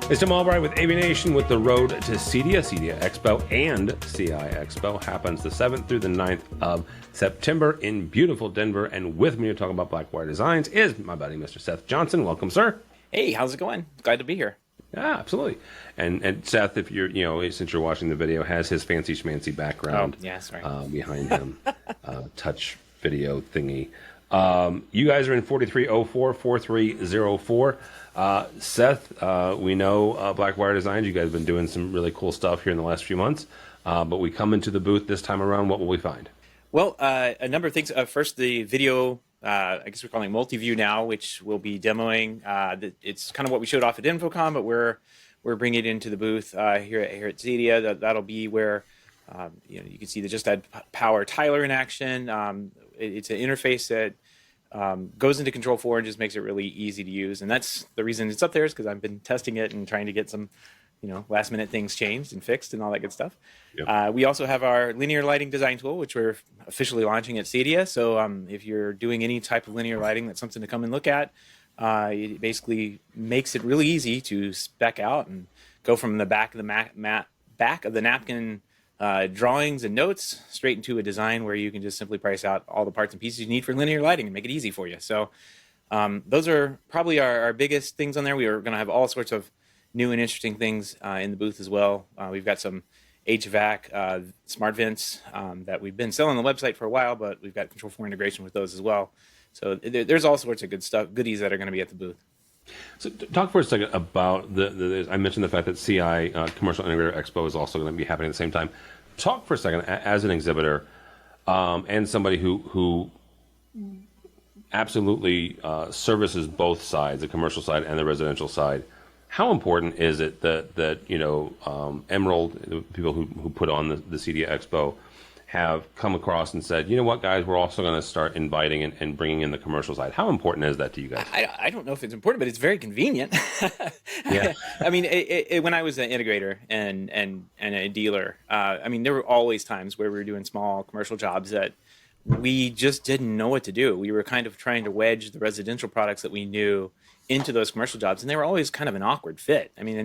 It's Tim Albright with AVNation with the road to CEDIA. CEDIA Expo and CI Expo happens the 7th through the 9th of September in beautiful Denver. And with me to talk about BlackWire Designs is my buddy, Mr. Seth Johnson. Welcome, sir. Hey, how's it going? Glad to be here. Yeah, absolutely. And Seth, if you're, since you're watching the video, has his fancy schmancy background behind him, touch video thingy. You guys are in 4304, 4304. Seth, we know BlackWire Designs. You guys have been doing some really cool stuff here in the last few months. But we come into the booth this time around. What will we find? Well, a number of things. First, the video, I guess we're calling it multi-view now, which we'll be demoing. It's kind of what we showed off at InfoComm, but we're bringing it into the booth here at CEDIA. That'll be where you can see the Just Add Power tiler in action. It's an interface that goes into Control4 and just makes it really easy to use. And that's the reason it's up there, is because I've been testing it and trying to get some last minute things changed and fixed and all that good stuff. Yep. We also have our linear lighting design tool, which we're officially launching at CEDIA. So if you're doing any type of linear lighting, that's something to come and look at. It basically makes it really easy to spec out and go from the back of the napkin drawings and notes straight into a design where you can just simply price out all the parts and pieces you need for linear lighting and make it easy for you. So those are probably our biggest things on there. We are going to have all sorts of new and interesting things in the booth as well. We've got some HVAC smart vents that we've been selling on the website for a while, but we've got Control4 integration with those as well. So there's all sorts of good stuff, goodies that are going to be at the booth. So talk for a second about I mentioned the fact that CI, Commercial Integrator Expo, is also going to be happening at the same time. Talk for a second, as an exhibitor and somebody who absolutely services both sides, the commercial side and the residential side. How important is it that Emerald, the people who put on the CEDIA Expo, have come across and said, you know what, guys, we're also going to start inviting and bringing in the commercial side? How important is that to you guys? I don't know if it's important, but it's very convenient. Yeah. I mean, when I was an integrator and a dealer, there were always times where we were doing small commercial jobs that we just didn't know what to do. We were kind of trying to wedge the residential products that we knew into those commercial jobs, and they were always kind of an awkward fit. I mean, they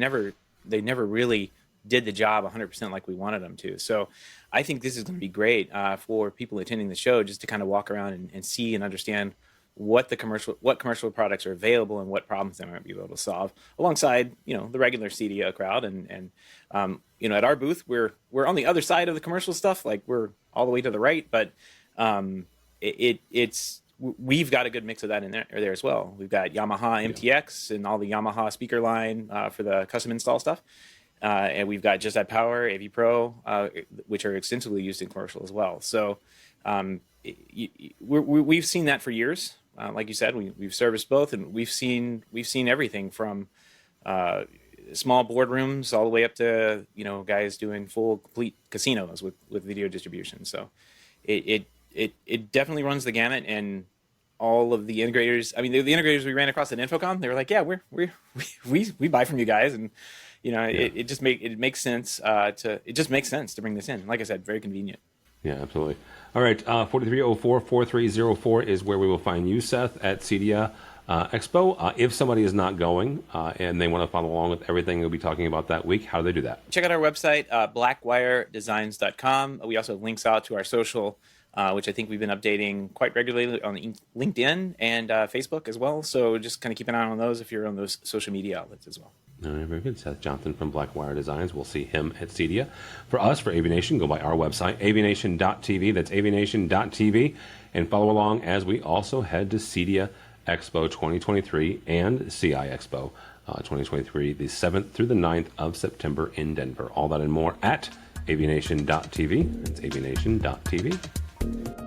never really did the job 100% like we wanted them to. So I think this is going to be great for people attending the show, just to kind of walk around and see and understand what commercial products are available and what problems they might be able to solve, alongside the regular CEDIA crowd. And at our booth, we're on the other side of the commercial stuff, like we're all the way to the right, but we've got a good mix of that in there as well. We've got Yamaha MTX and all the Yamaha speaker line for the custom install stuff. And we've got Just Add Power, AV Pro, which are extensively used in commercial as well. So we've seen that for years. Like you said, we've serviced both, and we've seen everything from small boardrooms all the way up to guys doing full complete casinos with video distribution. So it definitely runs the gamut. And all of the integrators, the integrators we ran across at InfoComm, they were like, yeah, we buy from you guys, and it makes sense to bring this in. And like I said, very convenient. Yeah, absolutely. All right, 4304, 4304 is where we will find you, Seth, at CEDIA Expo. If somebody is not going and they want to follow along with everything we'll be talking about that week, how do they do that? Check out our website, blackwiredesigns.com. We also have links out to our social, which I think we've been updating quite regularly on LinkedIn and Facebook as well. So just kind of keep an eye on those if you're on those social media outlets as well. All right, very good. Seth Johnson from BlackWire Designs. We'll see him at CEDIA. For us, for AVNation, go by our website, avnation.tv. That's avnation.tv. And follow along as we also head to CEDIA Expo 2023 and CI Expo 2023, the 7th through the 9th of September in Denver. All that and more at avnation.tv. That's avnation.tv.